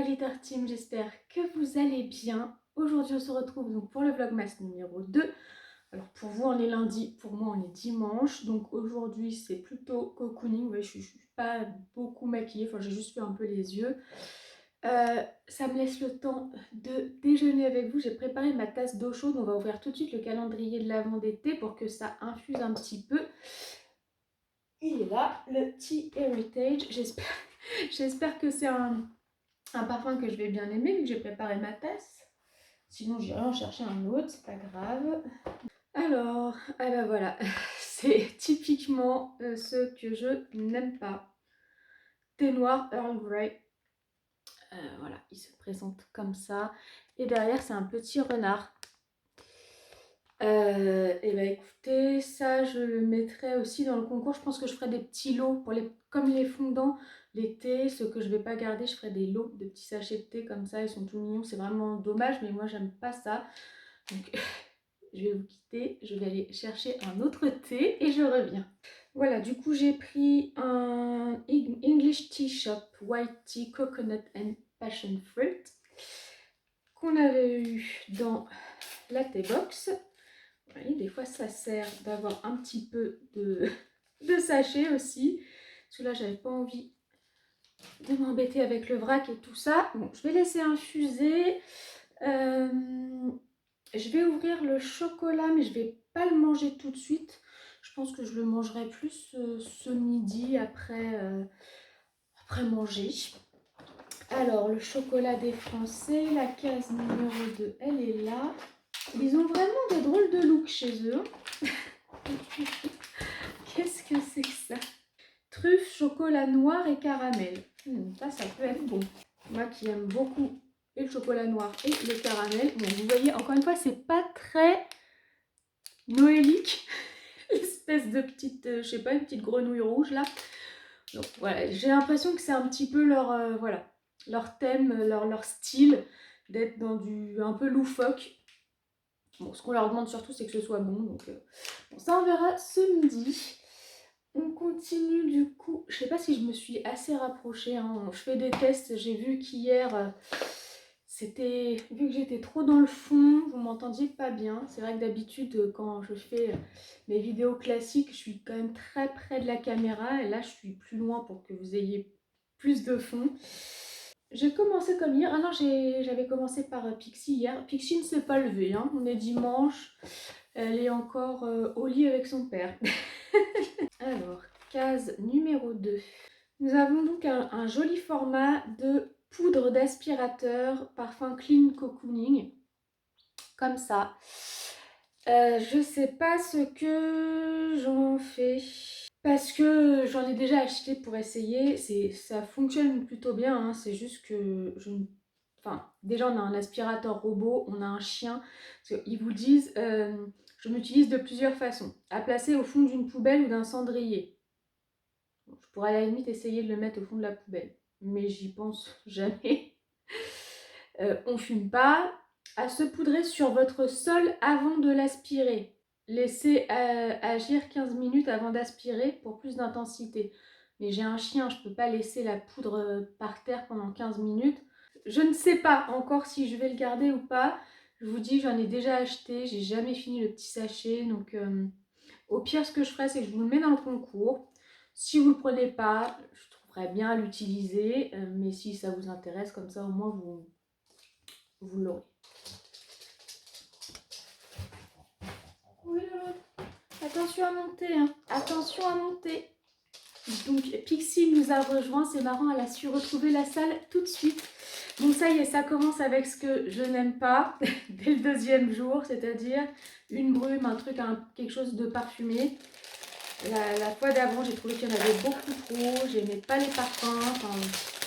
Glitter Team, j'espère que vous allez bien. Aujourd'hui on se retrouve donc pour le Vlogmas numéro 2. Alors pour vous on est lundi, pour moi on est dimanche. Donc aujourd'hui c'est plutôt cocooning, ouais, je suis pas beaucoup maquillée, enfin j'ai juste fait un peu les yeux. Ça me laisse le temps de déjeuner avec vous. J'ai préparé ma tasse d'eau chaude, on va ouvrir tout de suite le calendrier de l'avant d'été pour que ça infuse un petit peu. Il est là, le Tea Heritage, j'espère que c'est un parfum que je vais bien aimer vu que j'ai préparé ma tasse. Sinon j'irai en chercher un autre, c'est pas grave. Alors, ah ben voilà, c'est typiquement ce que je n'aime pas. Thé noir Earl Grey. Voilà, il se présente comme ça. Et derrière c'est un petit renard. Et bah écoutez, ça je le mettrai aussi dans le concours. Je pense que je ferai des petits lots pour comme les fondants, les thés, ceux que je vais pas garder, je ferai des lots de petits sachets de thé comme ça, ils sont tout mignons, c'est vraiment dommage, mais moi j'aime pas ça. Donc je vais vous quitter, je vais aller chercher un autre thé et je reviens. Voilà, du coup j'ai pris un English Tea Shop White Tea Coconut and Passion Fruit qu'on avait eu dans la Tea Box. Vous voyez, des fois ça sert d'avoir un petit peu de sachet aussi. Parce que là j'avais pas envie de m'embêter avec le vrac et tout ça. Bon, je vais laisser infuser. Je vais ouvrir le chocolat, mais je vais pas le manger tout de suite. Je pense que je le mangerai plus ce midi après manger. Alors, le chocolat des Français, la case numéro 2, elle est là. Ils ont vraiment des drôles de look chez eux. Qu'est-ce que c'est que ça? Truffe, chocolat noir et caramel. Ça peut être bon. Moi qui aime beaucoup et le chocolat noir et le caramel. Bon, vous voyez, encore une fois, c'est pas très noélique. Espèce de petite, je sais pas, une petite grenouille rouge là. Donc voilà, j'ai l'impression que c'est un petit peu voilà, leur thème, leur style, d'être dans du un peu loufoque. Bon, ce qu'on leur demande surtout, c'est que ce soit bon. Donc bon, ça, on verra ce midi. On continue du coup. Je sais pas si je me suis assez rapprochée. Hein. Je fais des tests. J'ai vu qu'hier, c'était. Vu que j'étais trop dans le fond, vous m'entendiez pas bien. C'est vrai que d'habitude, quand je fais mes vidéos classiques, je suis quand même très près de la caméra. Et là, je suis plus loin pour que vous ayez plus de fond. J'ai commencé comme hier. Ah non, j'avais commencé par Pixie hier. Pixie ne s'est pas levée. Hein. On est dimanche. Elle est encore au lit avec son père. Alors, case numéro 2. Nous avons donc un joli format de poudre d'aspirateur parfum Clean Cocooning. Comme ça. Je sais pas ce que j'en fais. Parce que j'en ai déjà acheté pour essayer. Ça fonctionne plutôt bien. Hein. C'est juste que Enfin, déjà on a un aspirateur robot, on a un chien. Parce qu'ils vous disent, je m'utilise de plusieurs façons. À placer au fond d'une poubelle ou d'un cendrier. Je pourrais à la limite essayer de le mettre au fond de la poubelle. Mais j'y pense jamais. On fume pas. À se poudrer sur votre sol avant de l'aspirer. Laissez agir 15 minutes avant d'aspirer pour plus d'intensité. Mais j'ai un chien, je ne peux pas laisser la poudre par terre pendant 15 minutes. Je ne sais pas encore si je vais le garder ou pas. Je vous dis, j'en ai déjà acheté, j'ai jamais fini le petit sachet. Donc au pire, ce que je ferai, c'est que je vous le mets dans le concours. Si vous ne le prenez pas, je trouverais bien à l'utiliser. Mais si ça vous intéresse, comme ça au moins vous l'aurez. Oui, attention à monter, hein. Attention à monter. Donc Pixie nous a rejoint, c'est marrant, elle a su retrouver la salle tout de suite. Donc ça y est, ça commence avec ce que je n'aime pas dès le deuxième jour, c'est-à-dire une brume, un truc, quelque chose de parfumé. La fois d'avant, j'ai trouvé qu'il y en avait beaucoup trop, j'aimais pas les parfums, enfin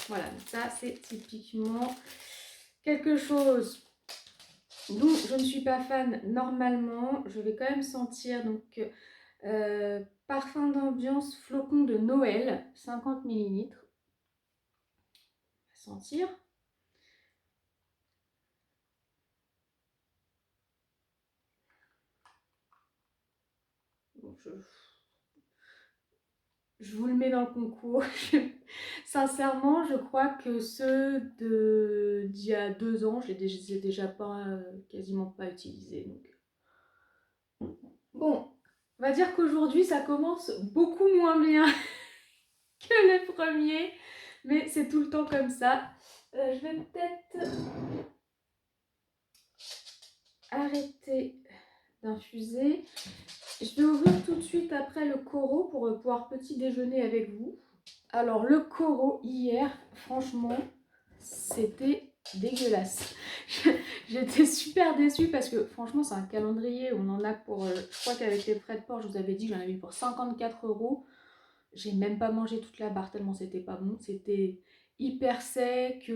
voilà, ça c'est typiquement quelque chose dont je ne suis pas fan normalement. Je vais quand même sentir donc parfum d'ambiance flocon de Noël, 50 ml. On va sentir. Bon, je vous le mets dans le concours. Sincèrement, je crois que ceux d'il y a 2 ans, je les ai déjà pas, quasiment pas utilisés. Donc. Bon, on va dire qu'aujourd'hui, ça commence beaucoup moins bien que le premier, mais c'est tout le temps comme ça. Je vais peut-être arrêter d'infuser. Je vais ouvrir tout de suite après le Coro pour pouvoir petit déjeuner avec vous. Alors le Coro hier, franchement, c'était dégueulasse. J'étais super déçue parce que franchement c'est un calendrier, on en a pour, je crois qu'avec les frais de port, je vous avais dit que j'en avais eu pour 54 €. J'ai même pas mangé toute la barre tellement c'était pas bon. C'était hyper sec.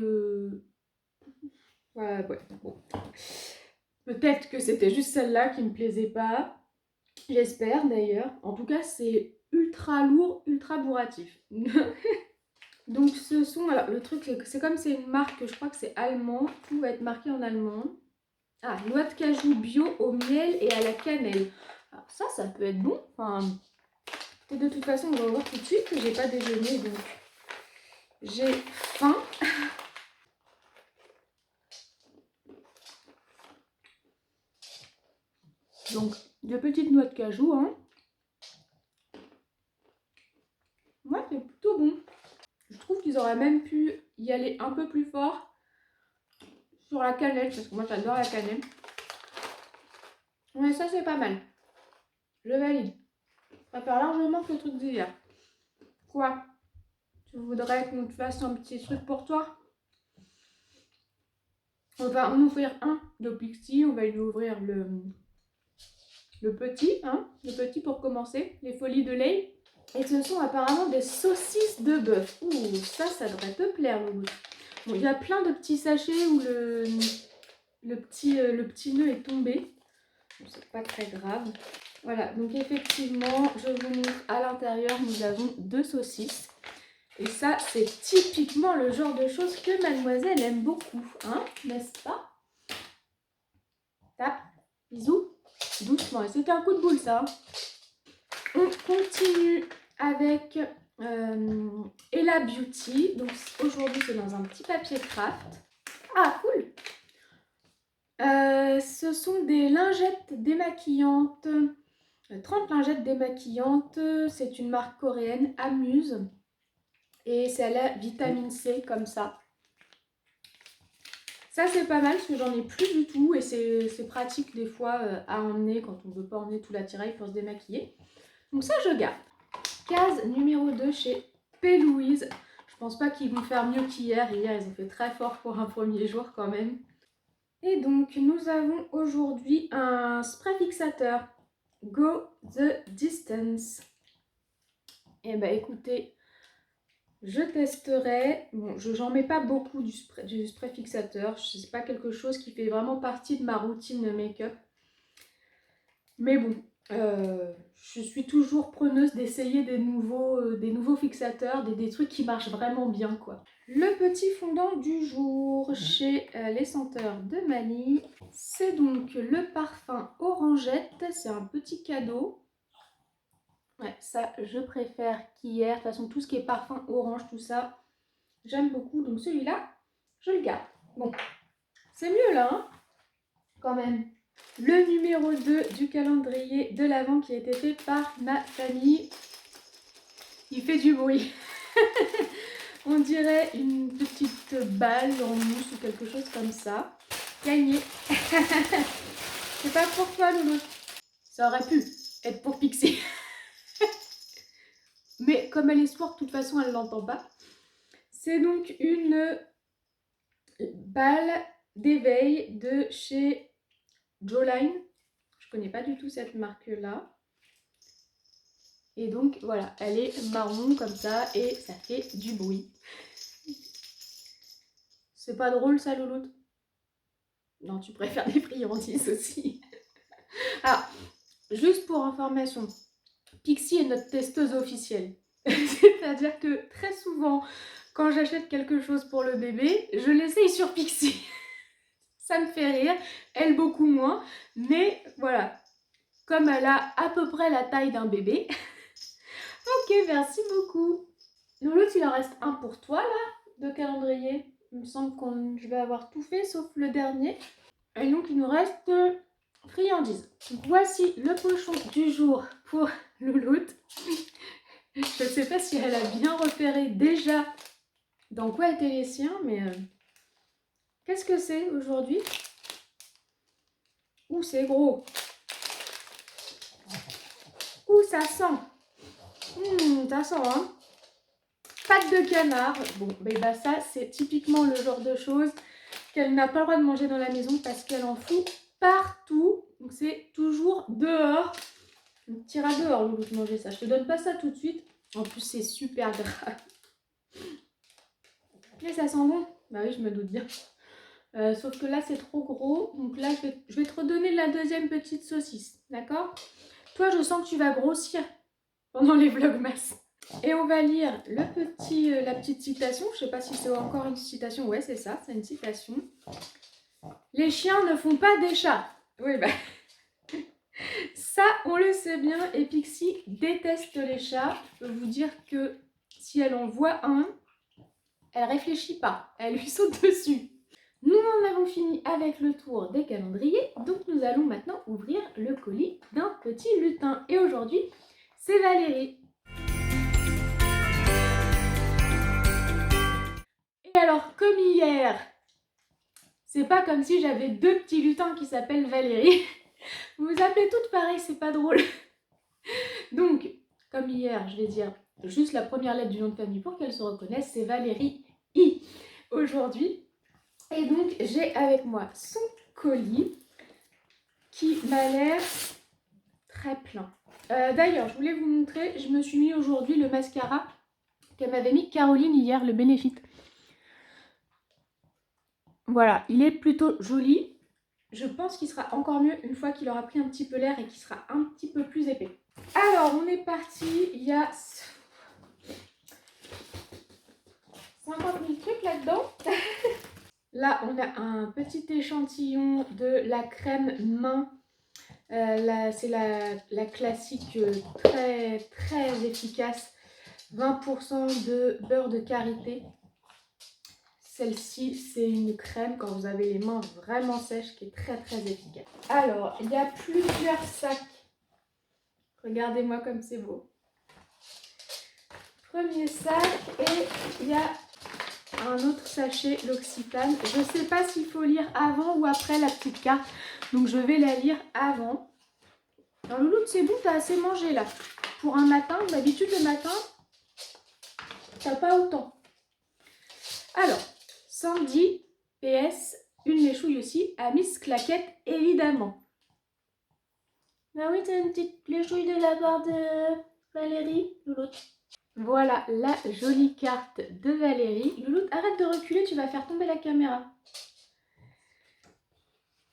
Ouais, bon. Peut-être que c'était juste celle-là qui me plaisait pas. J'espère d'ailleurs. En tout cas, c'est ultra lourd, ultra bourratif. Donc ce sont... Alors le truc, c'est comme c'est une marque, je crois que c'est allemand. Tout va être marqué en allemand. Ah, noix de cajou bio au miel et à la cannelle. Alors ça peut être bon. Enfin, et de toute façon, on va voir tout de suite que j'ai pas déjeuné, donc j'ai faim. Donc, de petites noix de cajou, hein. Ouais, c'est plutôt bon. Je trouve qu'ils auraient même pu y aller un peu plus fort sur la cannelle, parce que moi j'adore la cannelle. Mais ça c'est pas mal. Je valide. Je préfère largement que le truc d'hier. Quoi? Tu voudrais qu'on te fasse un petit truc pour toi? On va en ouvrir un de Pixie, on va lui ouvrir le petit, hein, le petit pour commencer, les folies de lait. Et ce sont apparemment des saucisses de bœuf. Ouh, ça devrait te plaire, Loulou. Bon, il y a plein de petits sachets où le petit nœud est tombé. Bon, c'est pas très grave. Voilà, donc effectivement, je vous montre à l'intérieur, nous avons 2 saucisses. Et ça, c'est typiquement le genre de choses que mademoiselle aime beaucoup, hein, n'est-ce pas? Tape, bisous, doucement. Et c'était un coup de boule, ça. On continue avec Ella Beauty. Donc aujourd'hui, c'est dans un petit papier craft. Ah, cool! Ce sont des lingettes démaquillantes. 30 lingettes démaquillantes. C'est une marque coréenne, Amuse. Et c'est à la vitamine C, comme ça. Ça, c'est pas mal parce que j'en ai plus du tout. Et c'est pratique des fois à emmener quand on ne veut pas emmener tout l'attirail pour se démaquiller. Donc ça, je garde. Case numéro 2 chez P. Louise. Je pense pas qu'ils vont faire mieux qu'hier. Hier, ils ont fait très fort pour un premier jour quand même. Et donc, nous avons aujourd'hui un spray fixateur Go the Distance. Et bah écoutez, je testerai. Bon, j'en mets pas beaucoup du spray fixateur. C'est pas quelque chose qui fait vraiment partie de ma routine make-up. Mais bon, je suis toujours preneuse d'essayer des nouveaux fixateurs, des trucs qui marchent vraiment bien, quoi. Le petit fondant du jour chez Les Senteurs de Manille, c'est donc le parfum Orangette. C'est un petit cadeau. Ouais, ça, je préfère qu'hier. De toute façon, tout ce qui est parfum orange, tout ça, j'aime beaucoup. Donc celui-là, je le garde. Bon, c'est mieux là, hein, quand même. Le numéro 2 du calendrier de l'Avent qui a été fait par ma famille. Il fait du bruit. On dirait une petite balle en mousse ou quelque chose comme ça. Gagné. C'est pas pour toi, Loulou. Ça aurait pu être pour Pixie. Mais comme elle est sourde, de toute façon, elle ne l'entend pas. C'est donc une balle d'éveil de chez Jawline. Je connais pas du tout cette marque-là. Et donc, voilà, elle est marron comme ça et ça fait du bruit. C'est pas drôle ça, Louloute? Non, tu préfères des friandises aussi. Ah, juste pour information, Pixie est notre testeuse officielle. C'est-à-dire que très souvent, quand j'achète quelque chose pour le bébé, je l'essaye sur Pixie. Ça me fait rire, elle beaucoup moins. Mais voilà, comme elle a à peu près la taille d'un bébé, Ok, merci beaucoup. L'autre, il en reste un pour toi, là, de calendrier. Il me semble que je vais avoir tout fait, sauf le dernier. Et donc, il nous reste friandises. Donc, voici le pochon du jour pour Louloute. Je ne sais pas si elle a bien repéré déjà dans quoi étaient les siens, mais qu'est-ce que c'est aujourd'hui? Ouh, c'est gros. Ouh, ça sent. Ça sent, hein. Pâte de canard. Bon, bah ça, c'est typiquement le genre de choses qu'elle n'a pas le droit de manger dans la maison parce qu'elle en fout partout. Donc, c'est toujours dehors. Donc, t'iras dehors, Loulou, de manger ça. Je te donne pas ça tout de suite. En plus, c'est super gras. Mais ça sent bon. Bah oui, je me doute bien. Sauf que là, c'est trop gros. Donc là, je vais te redonner la deuxième petite saucisse. D'accord? Toi, je sens que tu vas grossir pendant les vlogmas. Et on va lire la petite citation. Je sais pas si c'est encore une citation. Ouais, c'est ça, c'est une citation. Les chiens ne font pas des chats. Oui, bah... Ça, on le sait bien. Et Pixie déteste les chats. Je peux vous dire que si elle en voit un, elle réfléchit pas. Elle lui saute dessus. Nous en avons fini avec le tour des calendriers. Donc nous allons maintenant ouvrir le colis d'un petit lutin. Et aujourd'hui, c'est Valérie. Et alors, comme hier, c'est pas comme si j'avais deux petits lutins qui s'appellent Valérie. Vous vous appelez toutes pareil, c'est pas drôle. Donc, comme hier, je vais dire juste la première lettre du nom de famille pour qu'elle se reconnaisse, c'est Valérie I aujourd'hui. Et donc, j'ai avec moi son colis qui m'a l'air très plein. D'ailleurs, je voulais vous montrer, je me suis mis aujourd'hui le mascara qu'elle m'avait mis Caroline hier, le Benefit. Voilà, il est plutôt joli. Je pense qu'il sera encore mieux une fois qu'il aura pris un petit peu l'air et qu'il sera un petit peu plus épais. Alors, on est parti. Il y a 50 000 trucs là-dedans. Là, on a un petit échantillon de la crème main. C'est la classique très très efficace. 20% de beurre de karité. Celle-ci, c'est une crème quand vous avez les mains vraiment sèches qui est très très efficace. Alors, il y a plusieurs sacs. Regardez-moi comme c'est beau. Premier sac et il y a un autre sachet L'Occitane. Je ne sais pas s'il faut lire avant ou après la petite carte. Donc je vais la lire avant. Alors Louloute, c'est bon, t'as assez mangé là. Pour un matin, d'habitude le matin, t'as pas autant. Alors, Sandy, PS, une léchouille aussi, à Miss Claquette, évidemment. Ah oui, t'as une petite léchouille de la part de Valérie, Louloute. Voilà la jolie carte de Valérie. Louloute, arrête de reculer, tu vas faire tomber la caméra.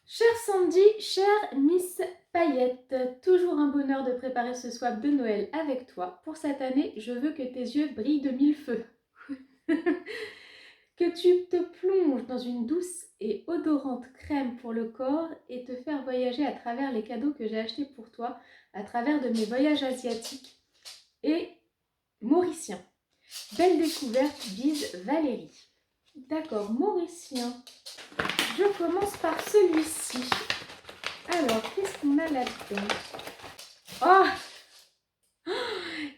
Chère Sandy, chère Miss Paillette, toujours un bonheur de préparer ce swap de Noël avec toi. Pour cette année, je veux que tes yeux brillent de mille feux. Que tu te plonges dans une douce et odorante crème pour le corps et te faire voyager à travers les cadeaux que j'ai achetés pour toi, à travers de mes voyages asiatiques et mauriciens. Belle découverte, bise Valérie. D'accord, mauricien. Je commence par celui-ci. Alors, qu'est-ce qu'on a là-dedans? Oh!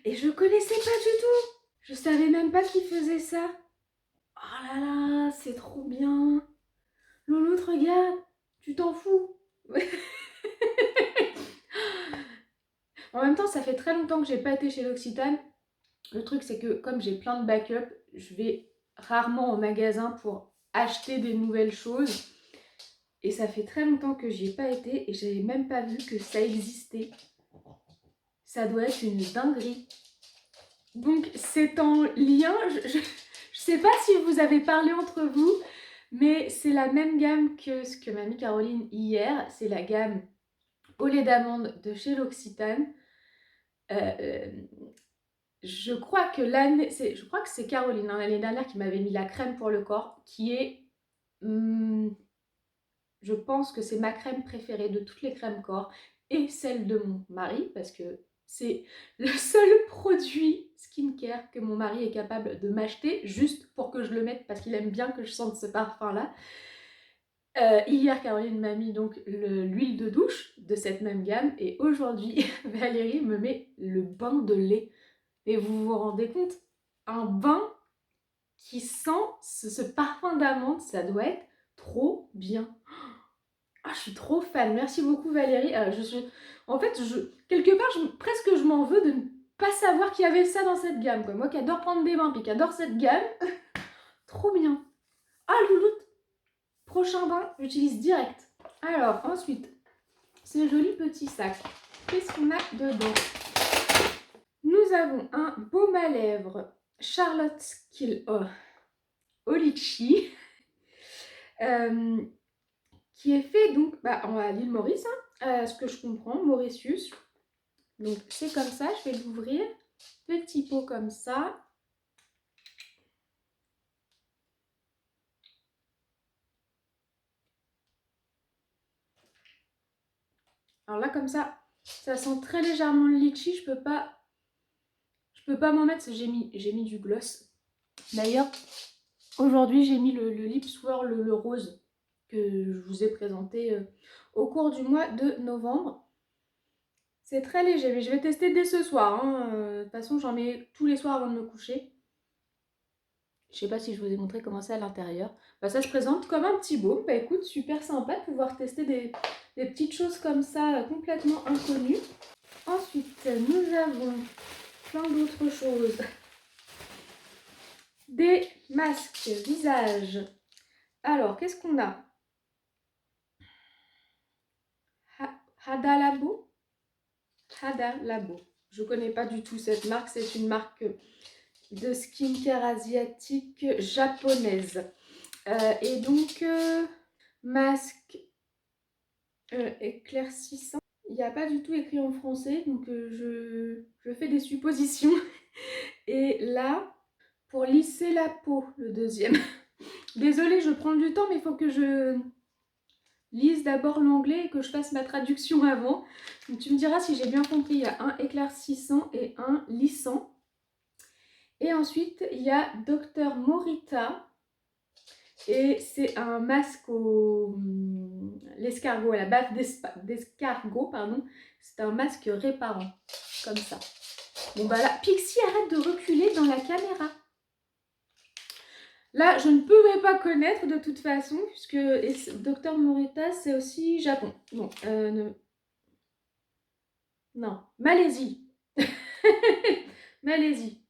Et je connaissais pas du tout. Je savais même pas qu'il faisait ça. Oh là là, c'est trop bien. Louloute, regarde, tu t'en fous. En même temps, ça fait très longtemps que j'ai pas été chez L'Occitane. Le truc, c'est que comme j'ai plein de backup, je vais rarement au magasin pour acheter des nouvelles choses. Et ça fait très longtemps que j'y ai pas été et j'avais même pas vu que ça existait. Ça doit être une dinguerie. Donc c'est en lien, je sais pas si vous avez parlé entre vous, mais c'est la même gamme que ce que m'a mis Caroline hier. C'est la gamme au lait d'amande de chez L'Occitane. Je crois que c'est Caroline, hein, l'année dernière, qui m'avait mis la crème pour le corps, qui est... je pense que c'est ma crème préférée de toutes les crèmes corps et celle de mon mari, parce que C'est le seul produit skincare que mon mari est capable de m'acheter juste pour que je le mette parce qu'il aime bien que je sente ce parfum-là. Hier, Caroline m'a mis donc l'huile de douche de cette même gamme et aujourd'hui, Valérie me met le bain de lait. Et vous vous rendez compte? Un bain qui sent ce parfum d'amande, ça doit être trop bien. Ah, je suis trop fan. Merci beaucoup Valérie. En fait, quelque part, presque je m'en veux de ne pas savoir qu'il y avait ça dans cette gamme, quoi. Moi qui adore prendre des bains puis qui adore cette gamme, trop bien. Ah, louloute, prochain bain, j'utilise direct. Alors, ensuite, ce joli petit sac. Qu'est-ce qu'on a dedans? Nous avons un baume à lèvres Charlotte's Kill au litchi. Qui est fait donc à l'île Maurice, ce que je comprends, Mauritius. Donc c'est comme ça, je vais l'ouvrir. Petit pot comme ça. Alors là comme ça sent très légèrement le litchi. Je peux pas m'en mettre, j'ai mis du gloss. D'ailleurs, aujourd'hui j'ai mis le Lip Swirl, le rose que je vous ai présenté au cours du mois de novembre. C'est très léger, mais je vais tester dès ce soir. De toute façon, j'en mets tous les soirs avant de me coucher. Je sais pas si je vous ai montré comment c'est à l'intérieur. Ça se présente comme un petit baume. Écoute, super sympa de pouvoir tester des petites choses comme ça complètement inconnues. Ensuite, nous avons plein d'autres choses. Des masques visage. Alors, qu'est-ce qu'on a? Hada Labo. Hada Labo. Je connais pas du tout cette marque. C'est une marque de skincare asiatique japonaise. Et donc, masque éclaircissant. Il n'y a pas du tout écrit en français, donc je fais des suppositions. Et là, pour lisser la peau, le deuxième. Désolée, je prends du temps, mais il faut que je lise d'abord l'anglais et que je fasse ma traduction avant. Donc tu me diras si j'ai bien compris, il y a un éclaircissant et un lissant. Et ensuite, il y a Dr Morita. Et c'est un masque l'escargot, à la base d'escargot, pardon. C'est un masque réparant, comme ça. Bon bah là, Pixie, arrête de reculer dans la caméra. Là, je ne pouvais pas connaître de toute façon, puisque Dr Morita, c'est aussi Japon. Bon, non, Malaisie. Malaisie.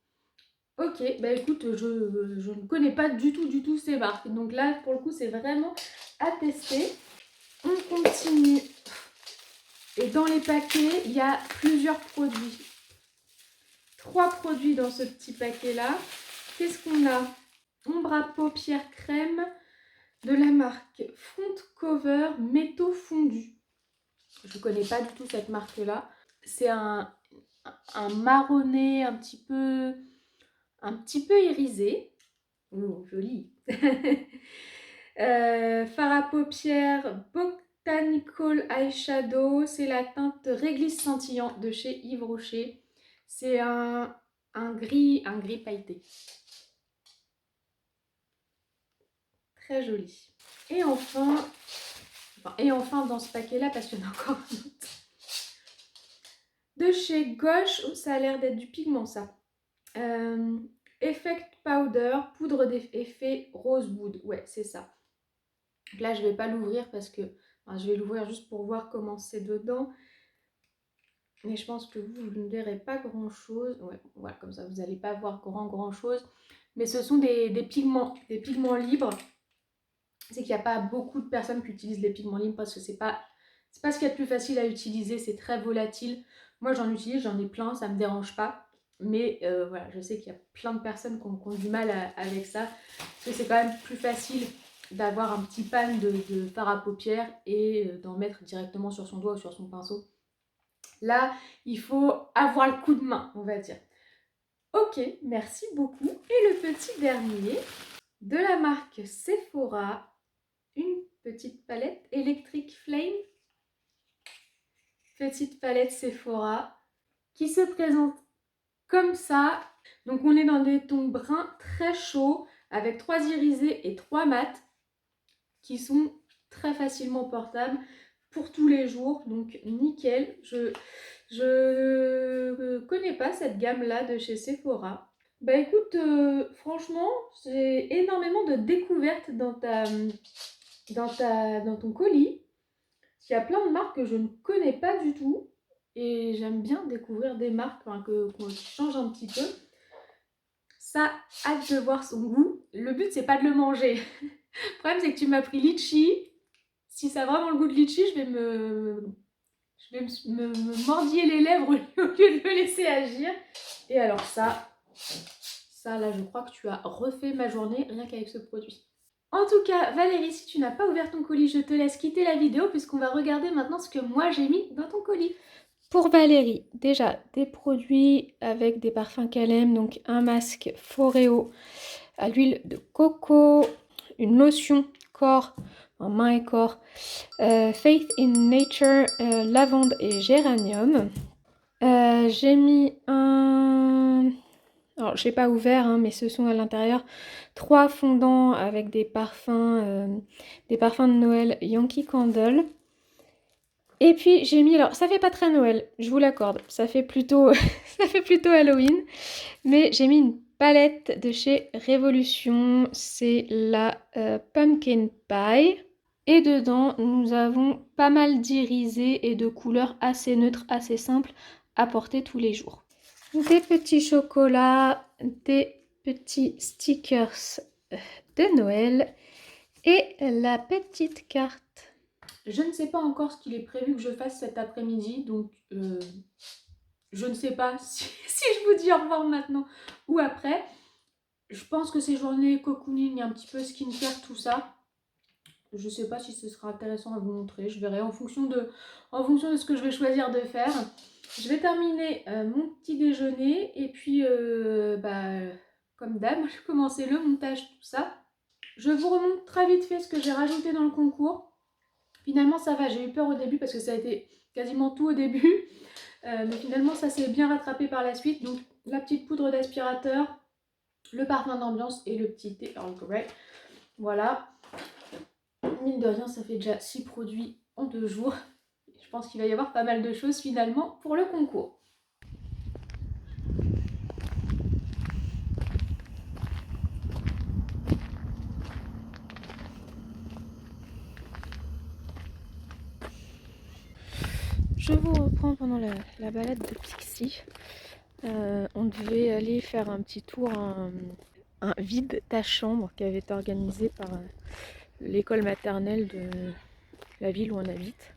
Ok, bah écoute, je ne connais pas du tout ces marques. Donc là, pour le coup, c'est vraiment à tester. On continue. Et dans les paquets, il y a plusieurs produits. 3 produits dans ce petit paquet-là. Qu'est-ce qu'on a? Ombre à paupières crème de la marque Front Cover Métaux Fondu. Je ne connais pas du tout cette marque-là. C'est un marronné un petit peu irisé. Oh, joli. Fard à paupières Botanical Eyeshadow. C'est la teinte réglisse scintillant de chez Yves Rocher. C'est un gris pailleté. Très joli. Et enfin dans ce paquet-là, parce qu'il y en a encore un autre. De chez Gauche, oh, ça a l'air d'être du pigment ça. Effect Powder, poudre d'effet Rosewood. Ouais, c'est ça. Donc là, je ne vais pas l'ouvrir parce que... je vais l'ouvrir juste pour voir comment c'est dedans. Mais je pense que vous ne verrez pas grand-chose. Ouais, voilà, comme ça, vous n'allez pas voir grand-chose. Mais ce sont des pigments libres. C'est qu'il n'y a pas beaucoup de personnes qui utilisent les pigments libres parce que c'est pas ce qu'il y a de plus facile à utiliser. C'est très volatile. Moi, j'en utilise, j'en ai plein, ça ne me dérange pas. Mais voilà, je sais qu'il y a plein de personnes qui ont du mal avec ça. Parce que c'est quand même plus facile d'avoir un petit pan de fard à paupières et d'en mettre directement sur son doigt ou sur son pinceau. Là, il faut avoir le coup de main, on va dire. Ok, merci beaucoup. Et le petit dernier, de la marque Sephora, une petite palette Electric Flame. Petite palette Sephora. qui se présente comme ça. Donc on est dans des tons bruns très chauds avec 3 irisés et 3 mats qui sont très facilement portables pour tous les jours. Donc nickel. Je connais pas cette gamme là de chez Sephora. Bah écoute, franchement, j'ai énormément de découvertes dans ton colis. Il y a plein de marques que je ne connais pas du tout. Et j'aime bien découvrir des marques qu'on change un petit peu. Ça, hâte de voir son goût. Le but, c'est pas de le manger. Le problème, c'est que tu m'as pris litchi. Si ça a vraiment le goût de litchi, je vais me mordiller les lèvres au lieu de le laisser agir. Et alors ça là, je crois que tu as refait ma journée rien qu'avec ce produit. En tout cas, Valérie, si tu n'as pas ouvert ton colis, je te laisse quitter la vidéo puisqu'on va regarder maintenant ce que moi j'ai mis dans ton colis. Pour Valérie, déjà des produits avec des parfums qu'elle aime, donc un masque Foreo à l'huile de coco, une lotion corps, en main et corps, Faith in Nature, lavande et géranium. J'ai mis un... Alors, je n'ai pas ouvert, hein, mais ce sont à l'intérieur 3 fondants avec des parfums de Noël Yankee Candle. Et puis j'ai mis, alors ça fait pas très Noël, je vous l'accorde, ça fait plutôt Halloween, mais j'ai mis une palette de chez Révolution, c'est la Pumpkin Pie. Et dedans, nous avons pas mal d'irisés et de couleurs assez neutres, assez simples à porter tous les jours. Des petits chocolats, des petits stickers de Noël et la petite carte. Je ne sais pas encore ce qu'il est prévu que je fasse cet après-midi, donc je ne sais pas si je vous dis au revoir maintenant ou après. Je pense que ces journées cocooning, un petit peu skincare, tout ça, je ne sais pas si ce sera intéressant à vous montrer. Je verrai en fonction de ce que je vais choisir de faire. Je vais terminer mon petit déjeuner et puis, comme d'hab, je vais commencer le montage, tout ça. Je vous remonte très vite fait ce que j'ai rajouté dans le concours. Finalement, ça va. J'ai eu peur au début parce que ça a été quasiment tout au début. Mais finalement, ça s'est bien rattrapé par la suite. Donc, la petite poudre d'aspirateur, le parfum d'ambiance et le petit thé Earl Grey. Voilà. Mine de rien, ça fait déjà 6 produits en 2 jours. Je pense qu'il va y avoir pas mal de choses finalement pour le concours. Je vous reprends pendant la balade de Pixie. On devait aller faire un petit tour, un vide ta chambre qui avait été organisé par l'école maternelle de la ville où on habite.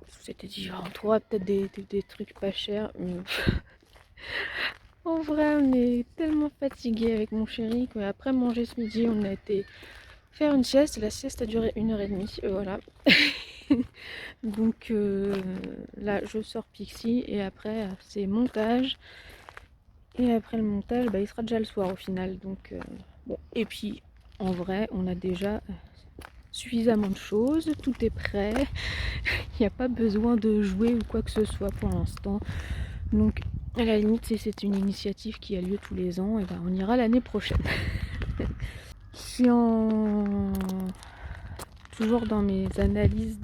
On s'était dit, on trouvera peut-être des trucs pas chers. Mais en vrai, on est tellement fatigué avec mon chéri qu'après manger ce midi, on a été faire une sieste. La sieste a duré 1h30. Voilà. Donc là, je sors Pixie et après, c'est montage. Et après le montage, il sera déjà le soir au final. Donc, bon. Et puis, en vrai, on a déjà suffisamment de choses. Tout est prêt. Il n'y a pas besoin de jouer ou quoi que ce soit pour l'instant. Donc, à la limite, si c'est une initiative qui a lieu tous les ans, et on ira l'année prochaine. Je suis toujours dans mes analyses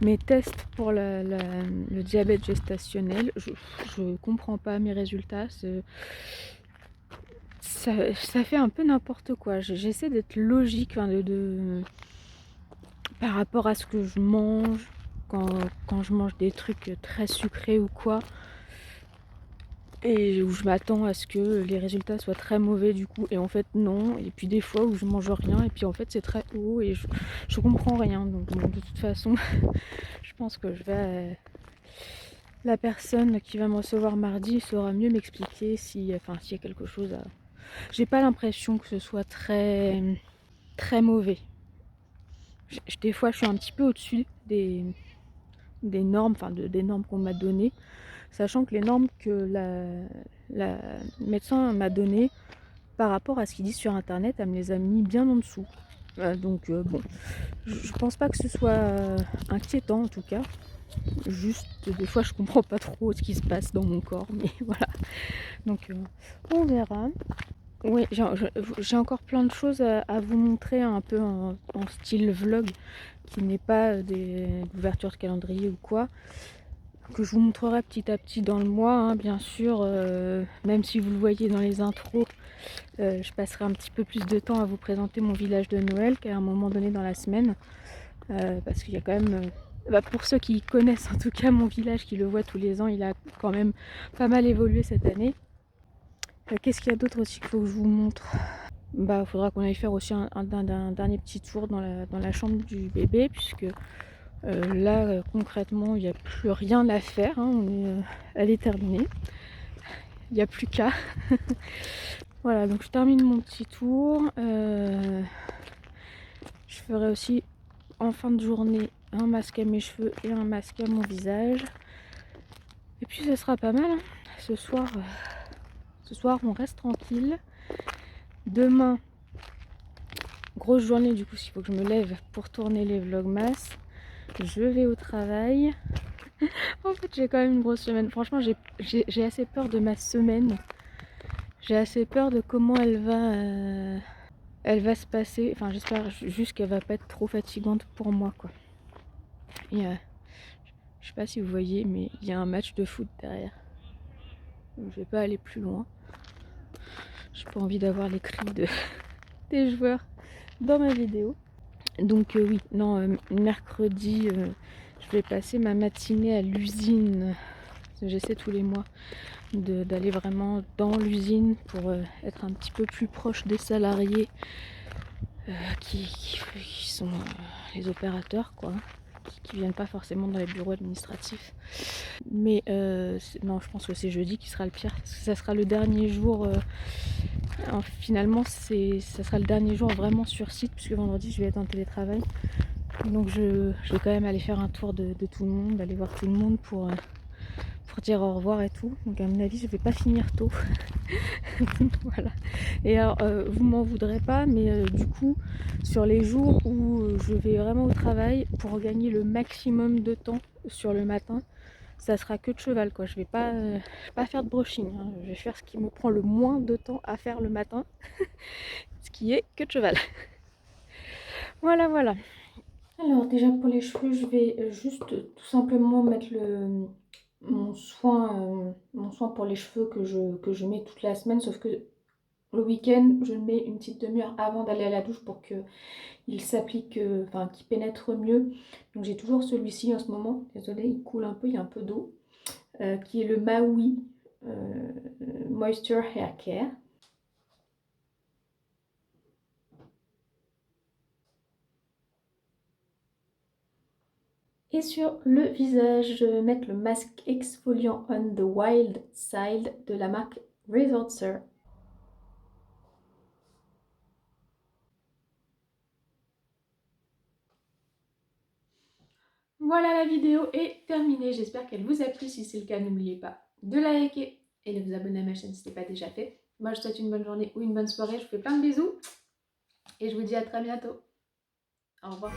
mes tests pour le diabète gestationnel. Je comprends pas mes résultats. Ça fait un peu n'importe quoi. J'essaie d'être logique par rapport à ce que je mange, quand je mange des trucs très sucrés ou quoi. Et où je m'attends à ce que les résultats soient très mauvais du coup, et en fait non. Et puis des fois où je mange rien et puis en fait c'est très haut et je comprends rien. Donc bon, de toute façon, je pense que la personne qui va me recevoir mardi saura mieux m'expliquer s'il y a quelque chose à... J'ai pas l'impression que ce soit très, très mauvais. Des fois je suis un petit peu au-dessus des normes, des normes qu'on m'a données. Sachant que les normes que la médecin m'a données par rapport à ce qu'ils disent sur internet, elle me les a mis bien en dessous. Donc bon, je pense pas que ce soit inquiétant en tout cas. Juste, des fois, je comprends pas trop ce qui se passe dans mon corps, mais voilà. Donc, on verra. Oui, j'ai encore plein de choses à vous montrer, un peu en style vlog, qui n'est pas des ouvertures de calendrier ou quoi, que je vous montrerai petit à petit dans le mois, hein, bien sûr. Même si vous le voyez dans les intros, je passerai un petit peu plus de temps à vous présenter mon village de Noël qu'à un moment donné dans la semaine. Parce qu'il y a quand même, pour ceux qui connaissent en tout cas mon village, qui le voient tous les ans, il a quand même pas mal évolué cette année. Qu'est-ce qu'il y a d'autre aussi qu'il faut que je vous montre? Il faudra qu'on aille faire aussi un dernier petit tour dans la chambre du bébé, puisque là concrètement il n'y a plus rien à faire, hein, elle est terminée, il n'y a plus qu'à. Voilà, donc je termine mon petit tour. Je ferai aussi en fin de journée un masque à mes cheveux et un masque à mon visage. Et puis ça sera pas mal, hein. Ce soir on reste tranquille. Demain, grosse journée du coup, s'il faut que je me lève pour tourner les vlogmas. Je vais au travail. En fait, j'ai quand même une grosse semaine. Franchement, j'ai assez peur de ma semaine. J'ai assez peur de comment elle va se passer. Enfin, j'espère juste qu'elle va pas être trop fatigante pour moi, quoi. Et, je sais pas si vous voyez, mais il y a un match de foot derrière. Donc, je vais pas aller plus loin. J'ai pas envie d'avoir les cris des joueurs dans ma vidéo. Donc oui, non, mercredi, je vais passer ma matinée à l'usine. J'essaie tous les mois d'aller vraiment dans l'usine pour être un petit peu plus proche des salariés qui sont les opérateurs, quoi, qui viennent pas forcément dans les bureaux administratifs. Mais non, je pense que c'est jeudi qui sera le pire, parce que ça sera le dernier jour. Finalement, ça sera le dernier jour vraiment sur site, puisque vendredi je vais être en télétravail. Donc je vais quand même aller faire un tour de tout le monde, aller voir tout le monde pour dire au revoir et tout. Donc à mon avis, je vais pas finir tôt. Voilà. Et alors, vous m'en voudrez pas, mais du coup, sur les jours où je vais vraiment au travail, pour gagner le maximum de temps sur le matin, ça sera que de cheval, quoi. Je vais pas faire de brushing, hein. Je vais faire ce qui me prend le moins de temps à faire le matin, ce qui est que de cheval. Voilà, voilà. Alors déjà pour les cheveux, je vais juste tout simplement mettre mon soin pour les cheveux que je mets toute la semaine, sauf que le week-end, je mets une petite demi-heure avant d'aller à la douche pour qu'il s'applique, enfin qu'il pénètre mieux. Donc j'ai toujours celui-ci en ce moment. Désolée, il coule un peu, il y a un peu d'eau. Qui est le Maui Moisture Hair Care. Et sur le visage, je vais mettre le masque exfoliant On the Wild Side de la marque Resortser. Voilà, la vidéo est terminée. J'espère qu'elle vous a plu. Si c'est le cas, n'oubliez pas de liker et de vous abonner à ma chaîne si ce n'est pas déjà fait. Moi, je vous souhaite une bonne journée ou une bonne soirée. Je vous fais plein de bisous et je vous dis à très bientôt. Au revoir.